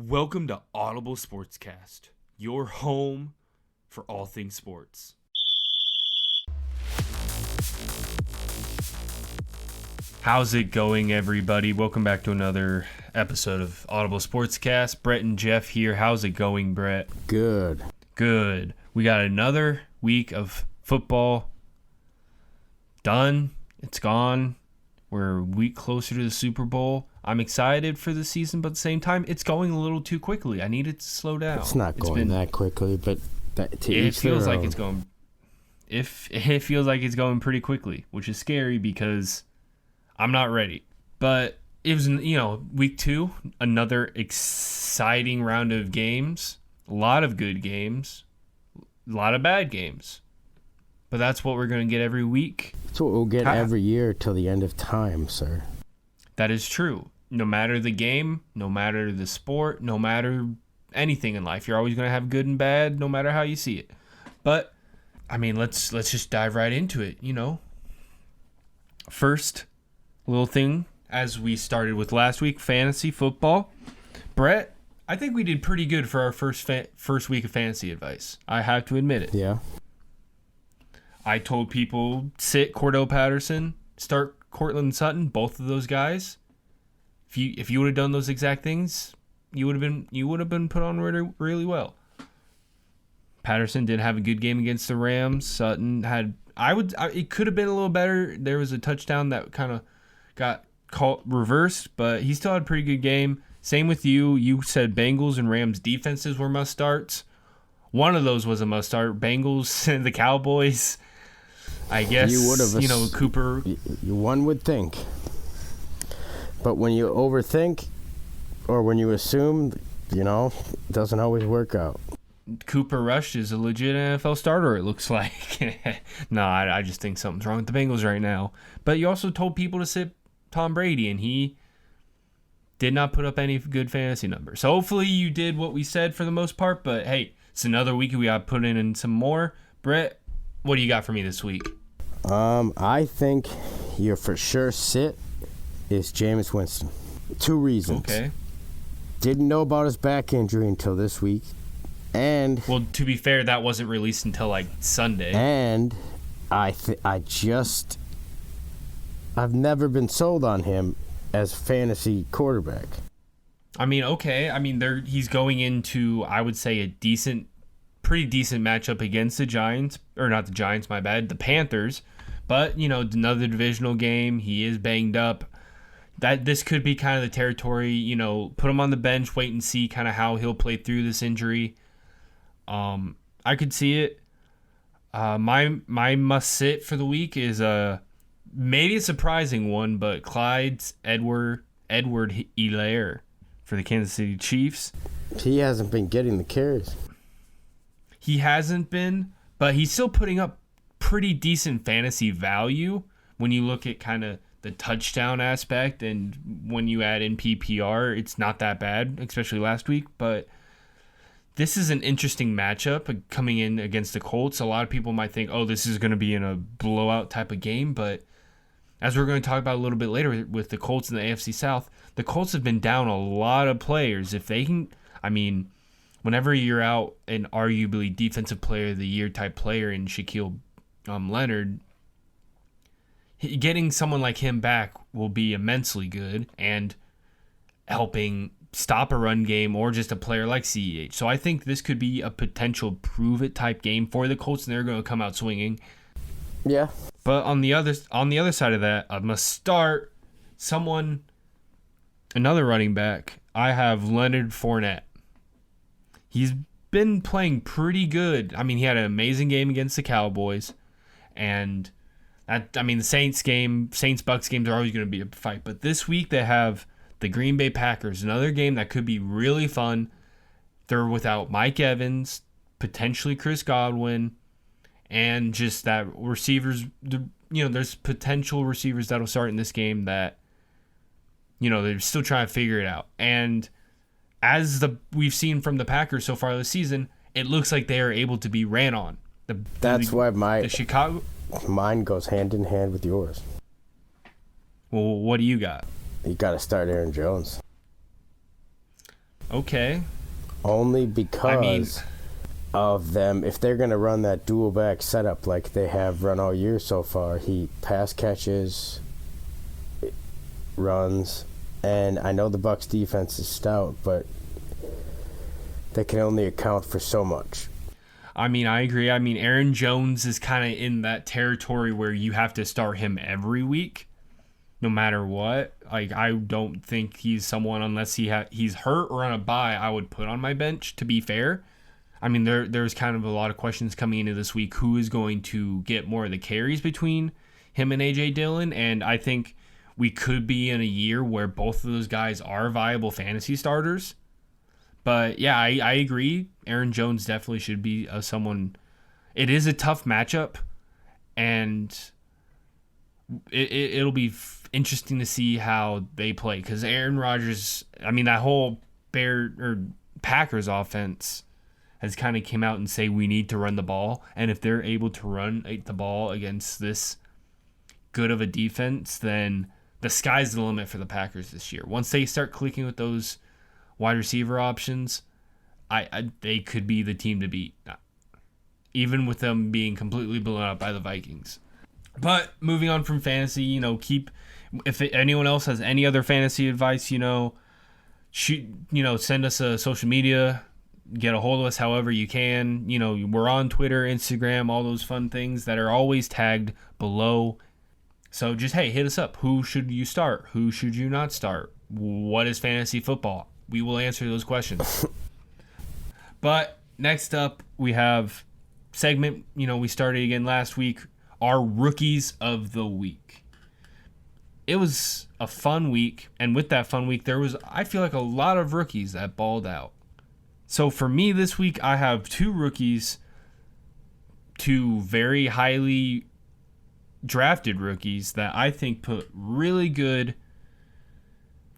Welcome to Audible Sportscast, your home for all things sports. How's it going, everybody? Welcome back to another episode of Audible Sportscast. Brett and Jeff here. How's it going, Brett? Good. Good. We got another week of football done. It's gone. We're a week closer to the Super Bowl. I'm excited for the season, but at the same time, it's going a little too quickly. I need it to slow down. It's not going that quickly, but it feels like it's going. It feels like it's going pretty quickly, which is scary because I'm not ready. But it was, week 2, another exciting round of games. A lot of good games, a lot of bad games. But that's what we're going to get every week. That's what we'll get every year till the end of time, sir. That is true. No matter the game, no matter the sport, no matter anything in life, you're always going to have good and bad, no matter how you see it. But I mean, let's just dive right into it. First little thing, as we started with last week, fantasy football. Brett, I think we did pretty good for our first week of fantasy advice. I have to admit it. Yeah. I told people sit Cordell Patterson, start Cortland Sutton, both of those guys. If you would have done those exact things, you would have been put on really, really well. Patterson did have a good game against the Rams. Sutton had it could have been a little better. There was a touchdown that kind of got reversed, but he still had a pretty good game. Same with you. You said Bengals and Rams defenses were must starts. One of those was a must start. Bengals and the Cowboys. I guess, Cooper. One would think. But when you overthink or when you assume, it doesn't always work out. Cooper Rush is a legit NFL starter, it looks like. No, I just think something's wrong with the Bengals right now. But you also told people to sit Tom Brady, and he did not put up any good fantasy numbers. So hopefully you did what we said for the most part. But, hey, it's another week. We got to put in some more. Brett, what do you got for me this week? I think your for sure sit is Jameis Winston. 2 reasons. Okay. Didn't know about his back injury until this week. And well, to be fair, that wasn't released until like Sunday. And I've never been sold on him as fantasy quarterback. I mean, okay. I mean, he's going into, I would say, pretty decent matchup against the Giants, or not the Giants, my bad, the Panthers. But, another divisional game. He is banged up. This could be kind of the territory, put him on the bench, wait and see kind of how he'll play through this injury. I could see it. My must sit for the week is maybe a surprising one, but Clyde's Edward Helaire for the Kansas City Chiefs. He hasn't been getting the carries. He hasn't been, but he's still putting up pretty decent fantasy value when you look at kind of the touchdown aspect, and when you add in PPR, it's not that bad, especially last week. But this is an interesting matchup coming in against the Colts. A lot of people might think, oh, this is going to be in a blowout type of game, but as we're going to talk about a little bit later with the Colts in the AFC South, the Colts have been down a lot of players. If they can, whenever you're out an arguably defensive player of the year type player in Shaquille Leonard, getting someone like him back will be immensely good and helping stop a run game or just a player like CEH. So I think this could be a potential prove-it type game for the Colts, and they're going to come out swinging. Yeah. But on the other side of that, I must start another running back. I have Leonard Fournette. He's been playing pretty good. He had an amazing game against the Cowboys, and the Saints-Bucks games are always going to be a fight. But this week they have the Green Bay Packers, another game that could be really fun. They're without Mike Evans, potentially Chris Godwin, and just that receivers. There's potential receivers that'll start in this game that, they're still trying to figure it out. And as we've seen from the Packers so far this season, it looks like they are able to be ran on. That's why mine goes hand in hand with yours. Well, what do you got? You got to start Aaron Jones. Okay. Only because of them. If they're going to run that dual back setup like they have run all year so far, he pass catches, runs, and I know the Bucs defense is stout, but they can only account for so much. I mean, I agree. I mean, Aaron Jones is kind of in that territory where you have to start him every week, no matter what. Like, I don't think he's someone, unless he's hurt or on a bye, I would put on my bench, to be fair. I mean, there's kind of a lot of questions coming into this week. Who is going to get more of the carries between him and A.J. Dillon? And I think we could be in a year where both of those guys are viable fantasy starters. But, yeah, I agree. Aaron Jones definitely should be someone. It is a tough matchup, and it'll be interesting to see how they play. Because Aaron Rodgers, I mean, that whole Packers offense has kind of came out and say we need to run the ball. And if they're able to run the ball against this good of a defense, then the sky's the limit for the Packers this year. Once they start clicking with those wide receiver options, they could be the team to beat, even with them being completely blown out by the Vikings. But moving on from fantasy, if anyone else has any other fantasy advice, send us a social media, get a hold of us however you can. We're on Twitter, Instagram, all those fun things that are always tagged below. So just, hey, hit us up. Who should you start? Who should you not start? What is fantasy football? We will answer those questions. But next up, we have segment, we started again last week, our Rookies of the Week. It was a fun week, and with that fun week, there was, I feel like, a lot of rookies that balled out. So for me this week, I have two rookies, two very highly drafted rookies that I think put really good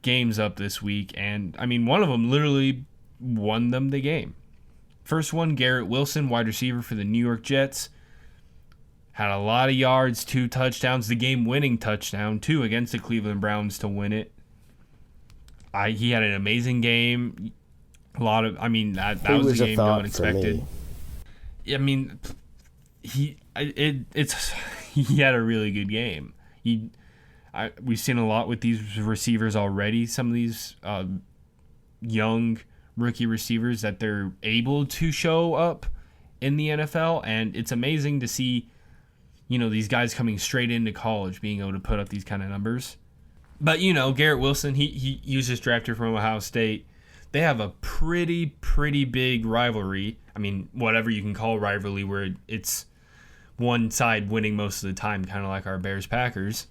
games up this week, and I mean, one of them literally won them the game. First one, Garrett Wilson, wide receiver for the New York Jets, had a lot of yards, 2 touchdowns, the game-winning touchdown too against the Cleveland Browns to win it. He had an amazing game. That was a game no one expected. I mean, he had a really good game. We've seen a lot with these receivers already. Some of these young rookie receivers that they're able to show up in the NFL, and it's amazing to see, these guys coming straight into college being able to put up these kind of numbers. But Garrett Wilson, he was just drafted from Ohio State. They have a pretty big rivalry. I mean, whatever you can call rivalry, where it's one side winning most of the time, kind of like our Bears-Packers.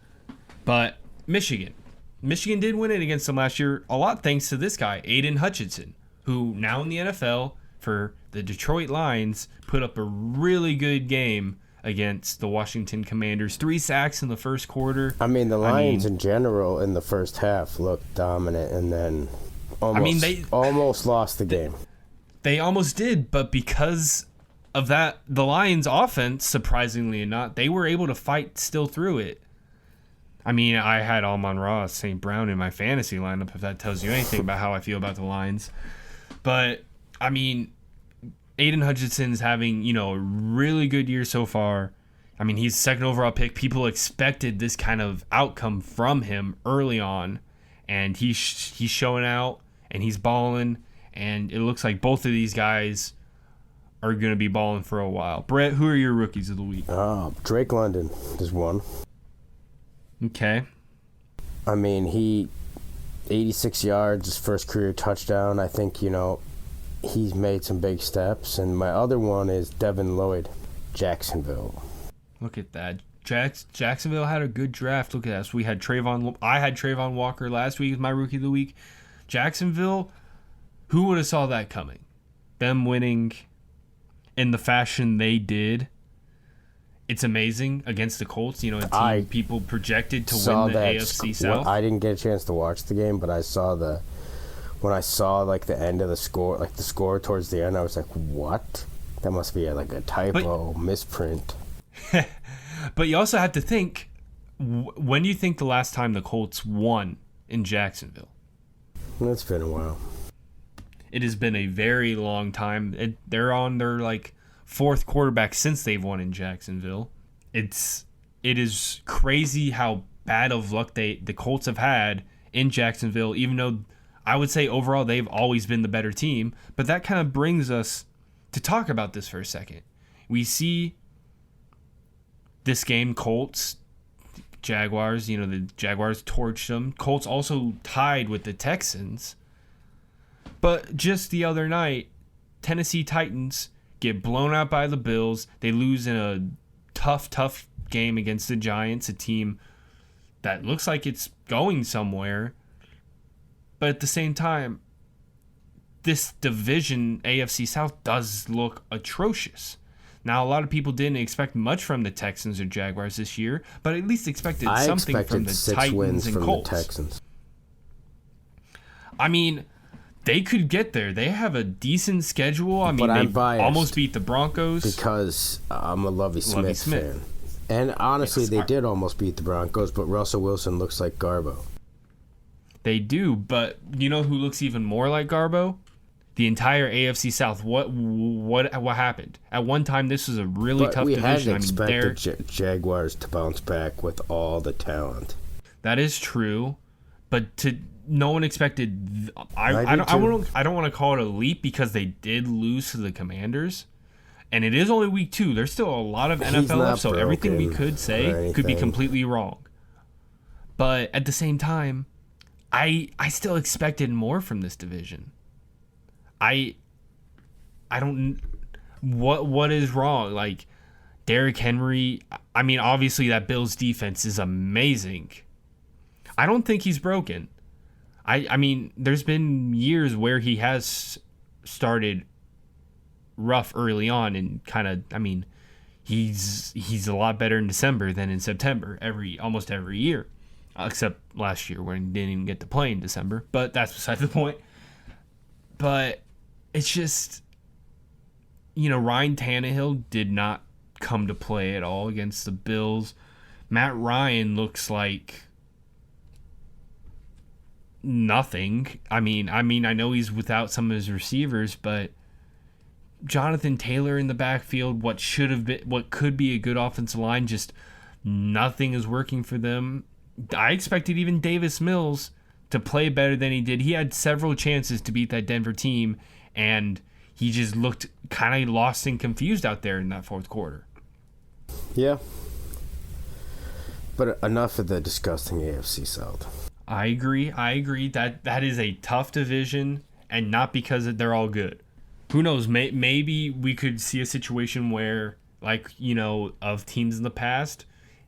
But Michigan did win it against them last year, a lot thanks to this guy, Aiden Hutchinson, who now in the NFL for the Detroit Lions put up a really good game against the Washington Commanders. 3 sacks in the first quarter. I mean, the Lions in general in the first half looked dominant, and then they almost lost the game. They almost did, but because of that, the Lions offense, surprisingly not, they were able to fight still through it. I mean, I had Amon-Ra St. Brown in my fantasy lineup, if that tells you anything about how I feel about the Lions. But, I mean, Aiden Hutchinson's having, a really good year so far. I mean, he's second overall pick. People expected this kind of outcome from him early on, and he's showing out, and he's balling, and it looks like both of these guys are going to be balling for a while. Brett, who are your rookies of the week? Drake London is one. Okay. I mean, he 86 yards, his first career touchdown. I think, he's made some big steps. And my other one is Devin Lloyd, Jacksonville. Look at that. Jacksonville had a good draft. Look at that. So I had Trayvon Walker last week as my rookie of the week. Jacksonville, who would have saw that coming? Them winning in the fashion they did. It's amazing against the Colts, a team people projected to win the AFC South. I didn't get a chance to watch the game, but when I saw the end of the score, the score towards the end, I was like, what? That must be a typo, misprint. But you also have to think, when do you think the last time the Colts won in Jacksonville? It's been a while. It has been a very long time. They're on their like fourth quarterback since they've won in Jacksonville. It is crazy how bad of luck the Colts have had in Jacksonville, even though I would say overall they've always been the better team. But that kind of brings us to talk about this for a second. We see this game, Colts, Jaguars, the Jaguars torched them. Colts also tied with the Texans. But just the other night, Tennessee Titans get blown out by the Bills. They lose in a tough game against the Giants, a team that looks like it's going somewhere. But at the same time, this division, AFC South, does look atrocious. Now, a lot of people didn't expect much from the Texans or Jaguars this year, but at least expected something from the Titans and Colts. The Texans. I mean, they could get there. They have a decent schedule. I mean, they almost beat the Broncos. Because I'm a Lovie Smith fan. And honestly, they did almost beat the Broncos, but Russell Wilson looks like Garbo. They do, but you know who looks even more like Garbo? The entire AFC South. What happened? At one time, this was a really tough division. We had expected Jaguars to bounce back with all the talent. That is true, but no one expected. I don't want to call it a leap because they did lose to the Commanders, and it is only week 2. There's still a lot of NFL left, so everything we could say could be completely wrong. But at the same time, I still expected more from this division. I don't. What is wrong? Like Derrick Henry. I mean, obviously that Bills defense is amazing. I don't think he's broken. I mean, there's been years where he has started rough early on and kind of. I mean, he's a lot better in December than in September almost every year, except last year when he didn't even get to play in December. But that's beside the point. But it's just, Ryan Tannehill did not come to play at all against the Bills. Matt Ryan looks like nothing. I mean, I know he's without some of his receivers, but Jonathan Taylor in the backfield, what could be a good offensive line, just nothing is working for them. I expected even Davis Mills to play better than he did. He had several chances to beat that Denver team, and he just looked kind of lost and confused out there in that fourth quarter. Yeah. But enough of the disgusting AFC South. I agree. That is a tough division, and not because they're all good. Who knows? Maybe we could see a situation where, of teams in the past,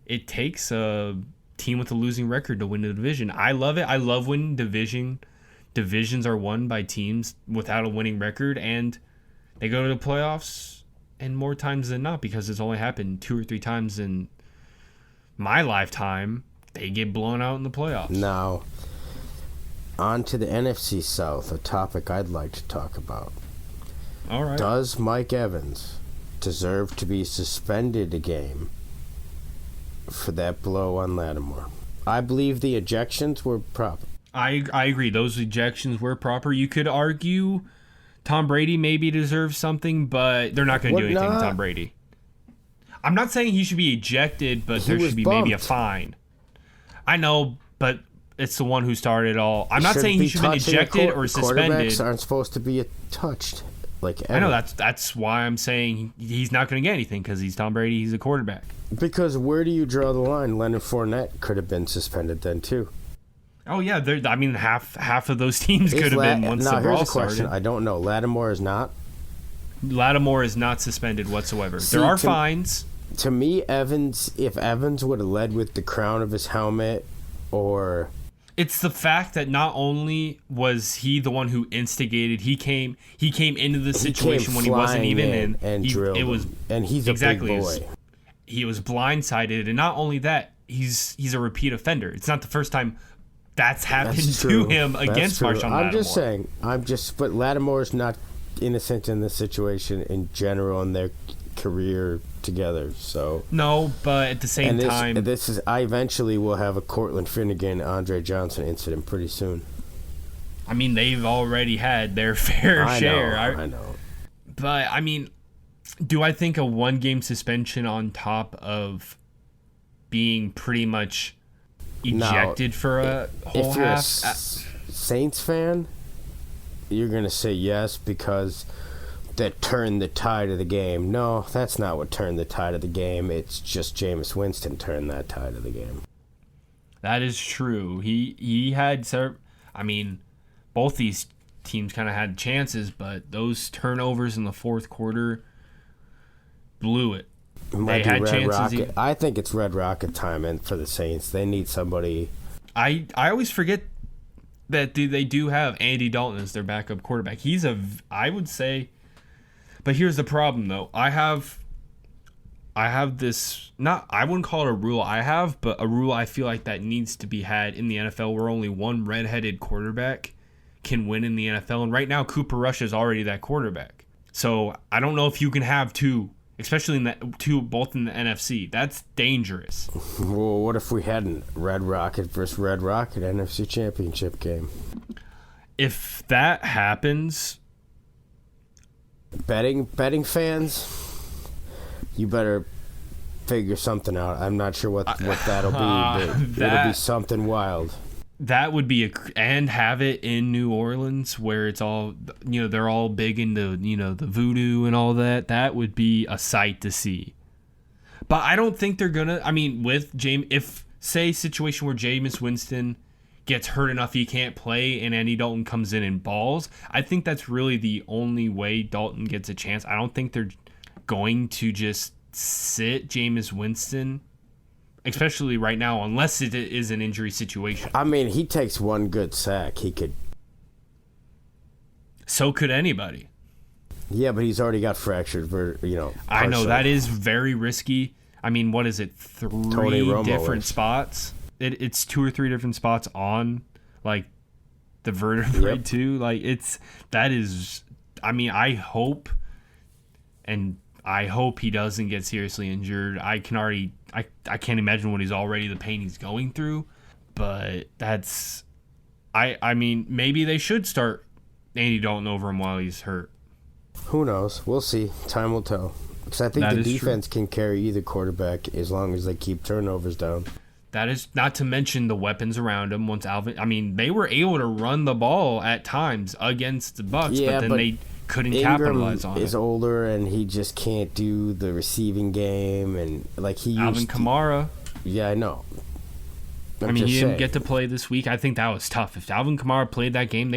it takes a team with a losing record to win the division. I love it. I love when divisions are won by teams without a winning record, and they go to the playoffs, and more times than not, because it's only happened 2 or 3 times in my lifetime, they get blown out in the playoffs. Now, on to the NFC South, a topic I'd like to talk about. All right. Does Mike Evans deserve to be suspended a game for that blow on Lattimore? I believe the ejections were proper. I agree. Those ejections were proper. You could argue Tom Brady maybe deserves something, but they're not going to do anything to Tom Brady. I'm not saying he should be ejected, but there should be maybe a fine. I know, but it's the one who started it all. I'm not saying he should be ejected or suspended. Quarterbacks aren't supposed to be touched. I know that's why I'm saying he's not going to get anything, because he's Tom Brady. He's a quarterback. Because where do you draw the line? Leonard Fournette could have been suspended then too. Oh yeah, I mean half of those teams could have been once the brawl started. I don't know. Lattimore is not. Lattimore is not suspended whatsoever. There are fines. To me, if Evans would have led with the crown of his helmet, or it's the fact that not only was he the one who instigated, he came into the situation when he wasn't even in, and drilled him. And he's a big boy. He was blindsided, and not only that, he's a repeat offender. It's not the first time that's happened to him against Marshawn Lattimore. I'm just saying. But Lattimore's not innocent in this situation in general in their career together. So no, but at the same time, I eventually will have a Cortland Finnegan, Andre Johnson incident pretty soon. I mean, they've already had their fair share. I know. But, I mean, do I think a one-game suspension on top of being pretty much ejected for a whole if you're half? Saints fan, you're going to say yes because that turned the tide of the game. No, that's not what turned the tide of the game. It's just Jameis Winston turned that tide of the game. That is true. He had, I mean, both these teams kind of had chances, but those turnovers in the fourth quarter blew it. They had chances. I think it's Red Rocket time, and for the Saints, they need somebody. I always forget that they do have Andy Dalton as their backup quarterback. I would say, but here's the problem though. I have this, not, I wouldn't call it a rule but a rule I feel like that needs to be had in the NFL where only one redheaded quarterback can win in the NFL. And right now, Cooper Rush is already that quarterback. So I don't know if you can have two, especially both in the NFC. That's dangerous. Well, what if we had a Red Rocket versus Red Rocket NFC Championship game? If that happens, betting fans, you better figure something out. I'm not sure what that'll be, but it'll be something wild. That would be and have it in New Orleans where it's all, they're all big into, the voodoo and all that. That would be a sight to see. But I don't think they're gonna. I mean, with if say situation where Jameis Winston gets hurt enough he can't play and Andy Dalton comes in and balls, I think that's really the only way Dalton gets a chance. I don't think they're going to just sit Jameis Winston, especially right now, unless it is an injury situation. I mean, he takes one good sack. He could. So could anybody. Yeah, but he's already got fractured, I know, that is very risky. I mean, what is it? 3 different spots? It's 2 or 3 different spots on, like, the vertebrae, too. Like, I mean, I hope he doesn't get seriously injured. I can't imagine the pain he's going through, but I mean, maybe they should start Andy Dalton over him while he's hurt. Who knows? We'll see. Time will tell. Because I think the defense can carry either quarterback as long as they keep turnovers down. That is not to mention the weapons around him. They were able to run the ball at times against the Bucs, but then they couldn't capitalize on it. Is older and he just can't do the receiving game, and like he used Alvin Kamara. Yeah, I know. He didn't get to play this week. I think that was tough. If Alvin Kamara played that game,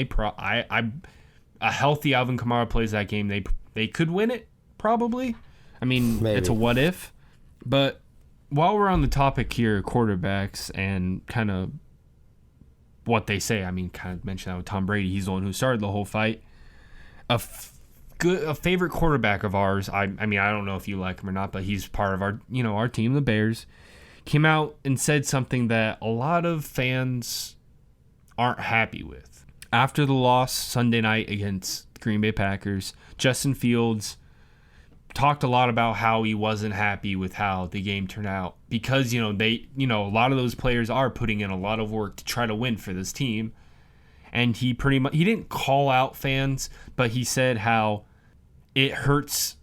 a healthy Alvin Kamara plays that game, they could win it probably. I mean, maybe. It's a what if. But while we're on the topic here, quarterbacks and kind of what they say, I mean, kind of mentioned that with Tom Brady. He's the one who started the whole fight. A favorite quarterback of ours. I mean, I don't know if you like him or not, but he's part of our team, the Bears. Came out and said something that a lot of fans aren't happy with. After the loss Sunday night against Green Bay Packers, Justin Fields talked a lot about how he wasn't happy with how the game turned out because a lot of those players are putting in a lot of work to try to win for this team. And he didn't call out fans, but he said how it hurts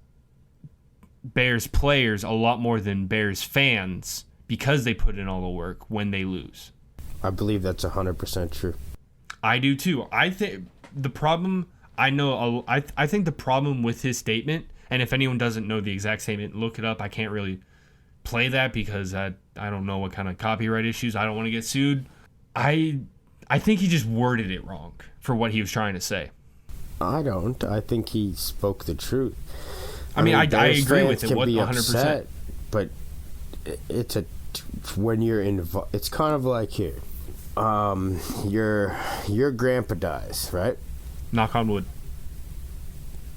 Bears players a lot more than Bears fans because they put in all the work when they lose. I believe that's 100% true. I do too. I think the problem, I think the problem with his statement, and if anyone doesn't know the exact statement, look it up. I can't really play that because I don't know what kind of copyright issues. I don't want to get sued. I think he just worded it wrong for what he was trying to say. I don't. I think he spoke the truth. I mean, I agree with it. 100%. But when you're involved, it's kind of like here. Your grandpa dies, right? Knock on wood.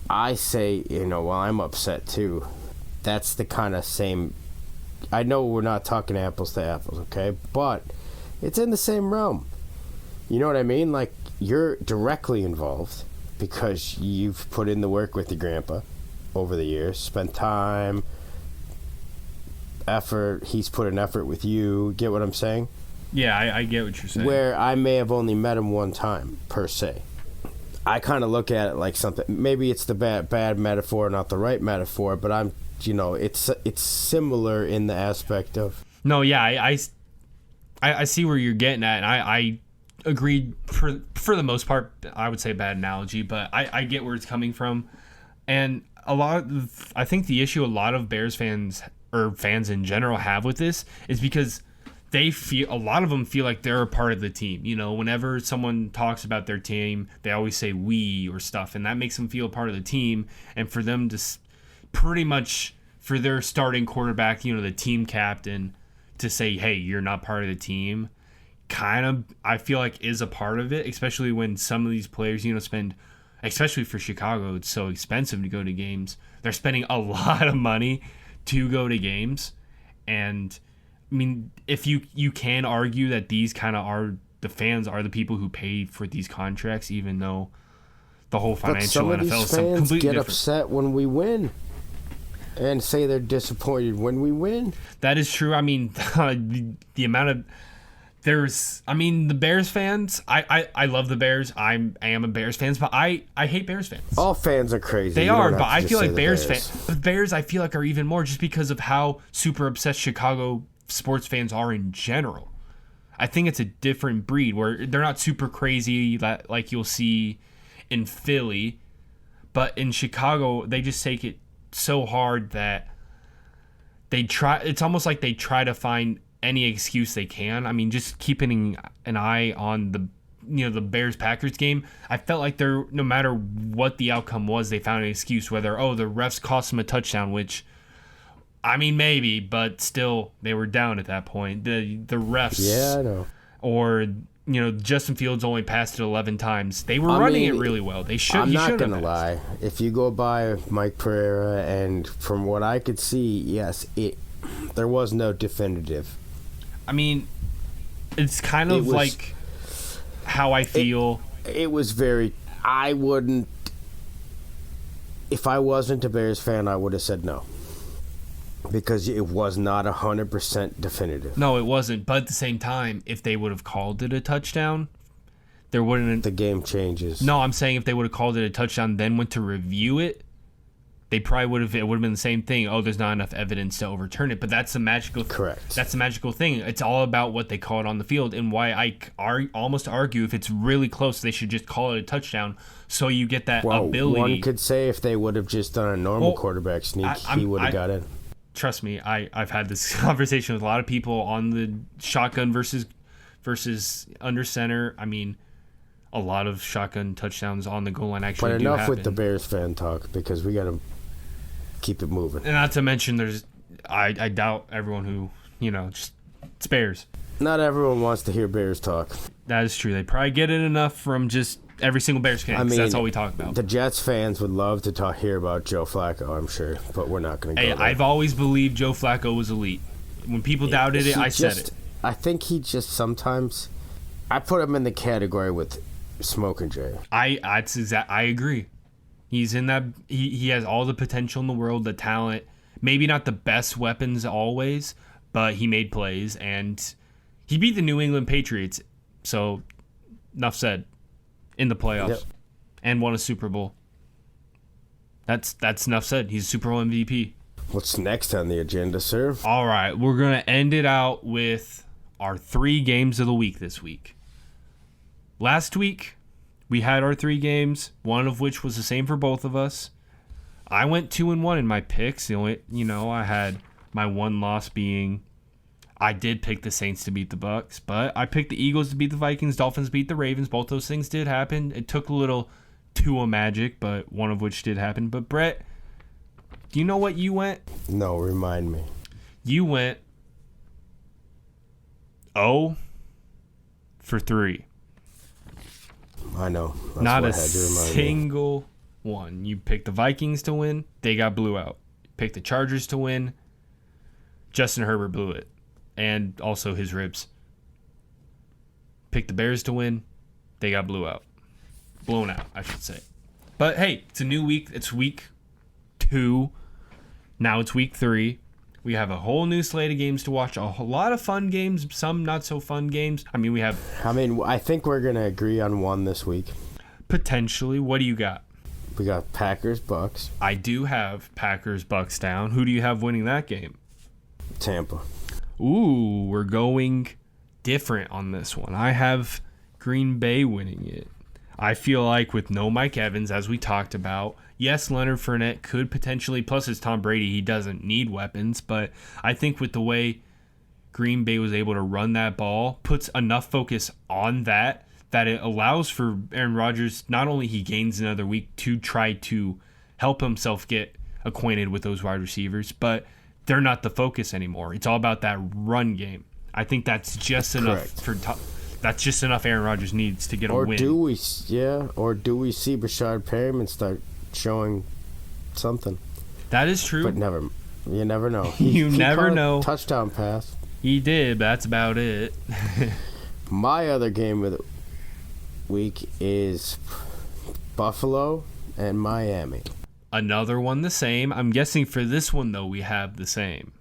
I say, well, I'm upset too. That's the kind of same. I know we're not talking apples to apples, okay? But it's in the same realm. You know what I mean? Like, you're directly involved because you've put in the work with your grandpa over the years, spent time, effort. He's put an effort with you. Get what I'm saying? Yeah, I get what you're saying. Where I may have only met him one time, per se. I kind of look at it like something. Maybe it's the bad metaphor, not the right metaphor, but it's similar in the aspect of. No, yeah, I see where you're getting at, and I agreed for the most part. I would say a bad analogy, but I get where it's coming from, and I think the issue a lot of Bears fans or fans in general have with this is because a lot of them feel like they're a part of the team. You know, whenever someone talks about their team, they always say we or stuff, and that makes them feel part of the team. And for them to pretty much, for their starting quarterback, you know, the team captain, to say, hey, you're not part of the team, kind of, I feel like is a part of it, especially when some of these players, you know, spend, especially for Chicago, it's so expensive to go to games. They're spending a lot of money to go to games. And I mean, if you can argue that these kind of are the fans are the people who pay for these contracts, even though the whole financial NFL is completely fans get different. upset when we win and say they're disappointed when we win. That is true. I mean, the amount of the Bears fans. I love the Bears. I am a Bears fan, but I hate Bears fans. All fans are crazy. They are, but I feel like Bears fans. But Bears, I feel like, are even more just because of how super obsessed Chicago sports fans are in general. I think it's a different breed where they're not super crazy like you'll see in Philly, but in Chicago they just take it so hard that they try. It's almost like they try to find any excuse they can. I mean, just keeping an eye on the Bears Packers game, I felt like no matter what the outcome was, they found an excuse. Whether the refs cost them a touchdown, which, I mean, maybe, but still, they were down at that point. The refs, yeah, I know. Or Justin Fields only passed it 11 times. They were running it really well. They should. I'm not gonna lie. If you go by Mike Pereira, and from what I could see, yes, there was no definitive. I mean, it's kind of like how I feel. It was very. I wouldn't. If I wasn't a Bears fan, I would have said no. Because it was not 100% definitive. No, it wasn't. But at the same time, if they would have called it a touchdown, there wouldn't. The game changes. No, I'm saying if they would have called it a touchdown, then went to review it, they probably would have. It would have been the same thing. There's not enough evidence to overturn it. But that's the magical. Correct. That's the magical thing. It's all about what they call it on the field, and why I almost argue if it's really close, they should just call it a touchdown, so you get that ability. One could say if they would have just done a normal quarterback sneak, he would have got in. Trust me, I've had this conversation with a lot of people on the shotgun versus under center. I mean, a lot of shotgun touchdowns on the goal line actually do happen. But enough with the Bears fan talk, because we got to keep it moving. And not to mention, I doubt everyone who, it's Bears. Not everyone wants to hear Bears talk. That is true. They probably get it enough from just every single Bears fan. I mean, that's all we talk about. The Jets fans would love to hear about Joe Flacco, I'm sure, but we're not going to go there. I've always believed Joe Flacco was elite. When people doubted it, I said it. I think he just sometimes. I put him in the category with Smoke and Jay. I agree. He's in that. He has all the potential in the world, the talent. Maybe not the best weapons always, but he made plays and he beat the New England Patriots. So, enough said. In the playoffs, and won a Super Bowl. That's enough said. He's a Super Bowl MVP. What's next on the agenda, sir? All right, we're gonna end it out with our 3 games of the week this week. Last week, we had our 3 games, one of which was the same for both of us. I went 2-1 in my picks. The only, I had my one loss being. I did pick the Saints to beat the Bucks, but I picked the Eagles to beat the Vikings, Dolphins beat the Ravens. Both those things did happen. It took a little Tua magic, but one of which did happen. But Brett, do you know what you went? No, remind me. You went 0 for 3. I know. That's not a single one. You picked the Vikings to win. They got blew out. You picked the Chargers to win. Justin Herbert blew it. And also his ribs. Picked the Bears to win. They got blown out, I should say. But hey, it's a new week. It's week 2. Now it's week 3. We have a whole new slate of games to watch. A whole lot of fun games, some not so fun games. I think we're going to agree on one this week. Potentially. What do you got? We got Packers, Bucks. I do have Packers, Bucks down. Who do you have winning that game? Tampa. Ooh, we're going different on this one. I have Green Bay winning it. I feel like with no Mike Evans, as we talked about, yes, Leonard Fournette could potentially, plus it's Tom Brady, he doesn't need weapons, but I think with the way Green Bay was able to run that ball, puts enough focus on that it allows for Aaron Rodgers, not only he gains another week to try to help himself get acquainted with those wide receivers, but they're not the focus anymore. It's all about that run game. I think that's just enough that's just enough Aaron Rodgers needs to get a win. Or do we see Rashad Perriman start showing something? That is true. But you never know. You never know. Touchdown pass. He did, but that's about it. My other game of the week is Buffalo and Miami. Another one the same. I'm guessing for this one, though, we have the same.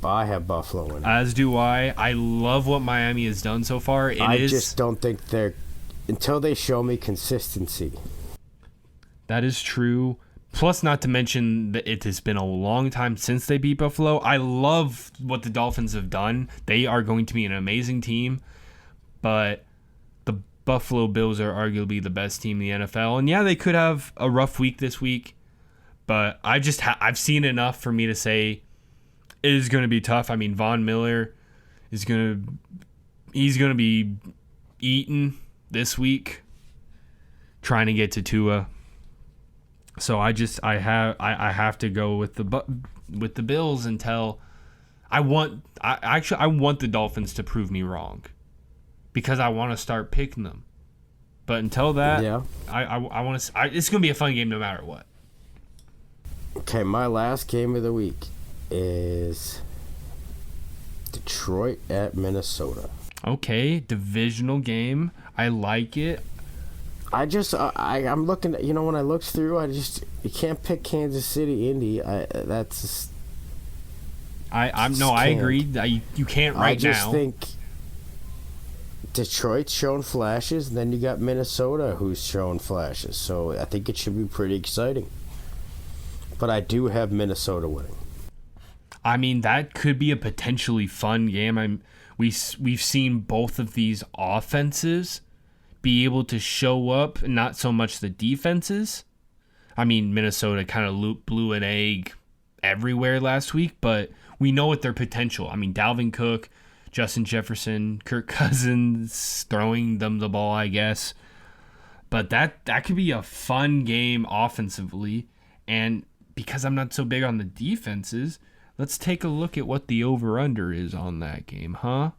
I have Buffalo winning. As do I. I love what Miami has done so far. I just don't think until they show me consistency. That is true. Plus, not to mention that it has been a long time since they beat Buffalo. I love what the Dolphins have done. They are going to be an amazing team, but the Buffalo Bills are arguably the best team in the NFL. And yeah, they could have a rough week this week, but I've seen enough for me to say it is going to be tough. I mean, Von Miller he's going to be eaten this week trying to get to Tua. So I have to go with the Bills until I want the Dolphins to prove me wrong, because I want to start picking them. But until that, yeah. I want to. It's going to be a fun game no matter what. Okay, my last game of the week is Detroit at Minnesota. Okay, divisional game. I like it. I'm looking at, when I looked through, you can't pick Kansas City, Indy. I agree. You can't right now. I just think Detroit's showing flashes, and then you got Minnesota who's showing flashes. So I think it should be pretty exciting. But I do have Minnesota winning. I mean, that could be a potentially fun game. We've seen both of these offenses be able to show up, not so much the defenses. I mean, Minnesota kind of blew an egg everywhere last week, but we know what their potential. I mean, Dalvin Cook, Justin Jefferson, Kirk Cousins throwing them the ball, I guess. But that could be a fun game offensively. And because I'm not so big on the defenses, let's take a look at what the over-under is on that game, huh?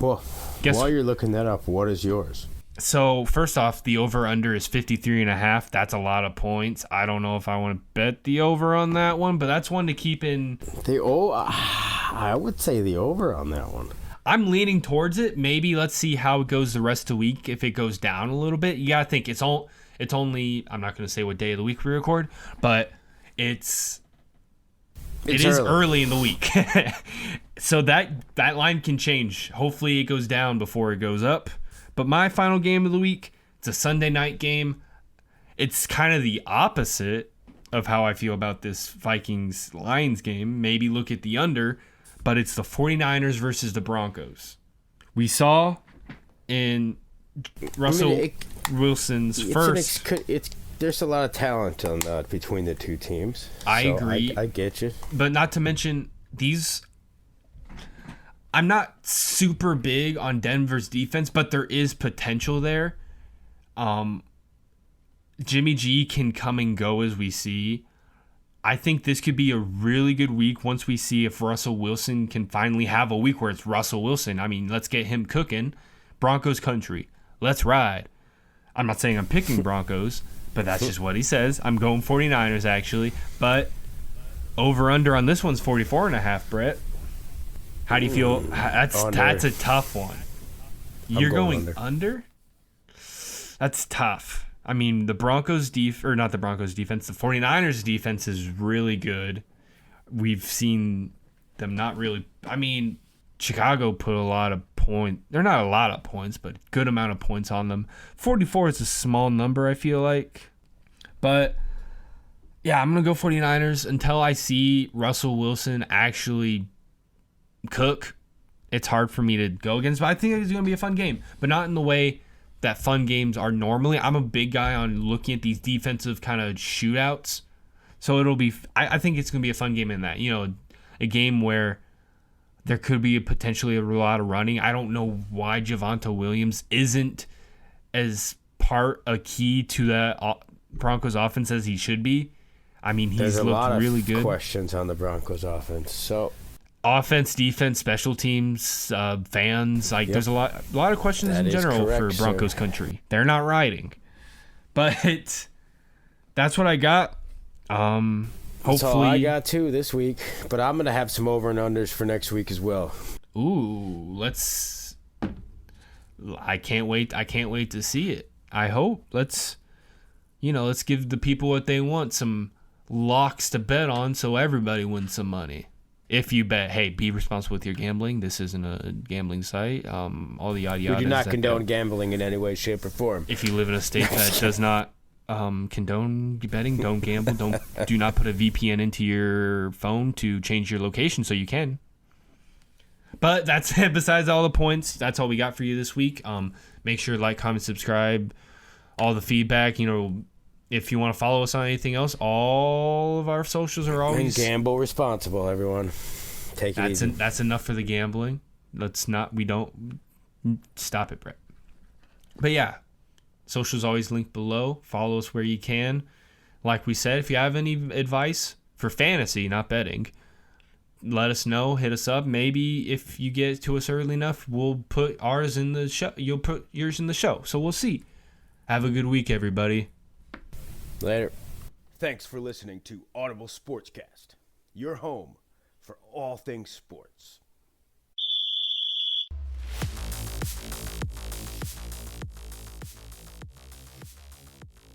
Well, while you're looking that up, what is yours? So, first off, the over-under is 53.5. That's a lot of points. I don't know if I want to bet the over on that one, but that's one to keep in. I would say the over on that one. I'm leaning towards it. Maybe let's see how it goes the rest of the week. If it goes down a little bit, you got to think it's only, I'm not going to say what day of the week we record, but it is early in the week. So that line can change. Hopefully it goes down before it goes up. But my final game of the week, it's a Sunday night game. It's kind of the opposite of how I feel about this Vikings-Lions game. Maybe look at the under, but it's the 49ers versus the Broncos. We saw in Russell Wilson's first... There's a lot of talent between the two teams. I agree. I get you. But not to mention, I'm not super big on Denver's defense, but there is potential there. Jimmy G can come and go as we see. I think this could be a really good week once we see if Russell Wilson can finally have a week where it's Russell Wilson. I mean, let's get him cooking. Broncos country. Let's ride. I'm not saying I'm picking Broncos, but that's just what he says. I'm going 49ers, actually. But over-under on this one's 44.5, Brett. How do you feel? That's a tough one. You're going under? That's tough. I mean, the 49ers defense is really good. we've seen them not really. I mean, Chicago put a lot of points. They're not a lot of points, but good amount of points on them. 44 is a small number, I feel like. But, yeah, I'm going to go 49ers until I see Russell Wilson actually cook. It's hard for me to go against, but I think it's going to be a fun game. But not in the way that fun games are normally. I'm a big guy on looking at these defensive kind of shootouts. So it'll be, I think it's going to be a fun game in that. You know, a game where there could be potentially a lot of running. I don't know why Javonte Williams isn't as a key to that Broncos offense as he should be. I mean, he's looked really good. There's a lot of questions on the Broncos offense. So offense, defense, special teams, fans, there's a lot of questions in general for Broncos country. They're not riding. But that's what I got. Hopefully, that's all I got too this week, but I'm gonna have some over and unders for next week as well. Ooh, I can't wait to see it. I hope let's give the people what they want, some locks to bet on, so everybody wins some money. If you bet, hey, be responsible with your gambling. This isn't a gambling site. All the yada yada. We do not condone gambling in any way, shape, or form. If you live in a state that does not condone betting, don't gamble. Do not put a VPN into your phone to change your location so you can. But that's it. Besides all the points, that's all we got for you this week. Make sure to like, comment, subscribe. All the feedback. If you want to follow us on anything else, all of our socials are always. And gamble responsible, everyone. Take it easy. That's enough for the gambling. We don't stop it, Brett. But yeah. Socials always linked below. Follow us where you can. Like we said, if you have any advice for fantasy, not betting, let us know. Hit us up. Maybe if you get to us early enough, we'll put ours in the show. You'll put yours in the show. So we'll see. Have a good week, everybody. Later. Thanks for listening to Audible Sportscast, your home for all things sports.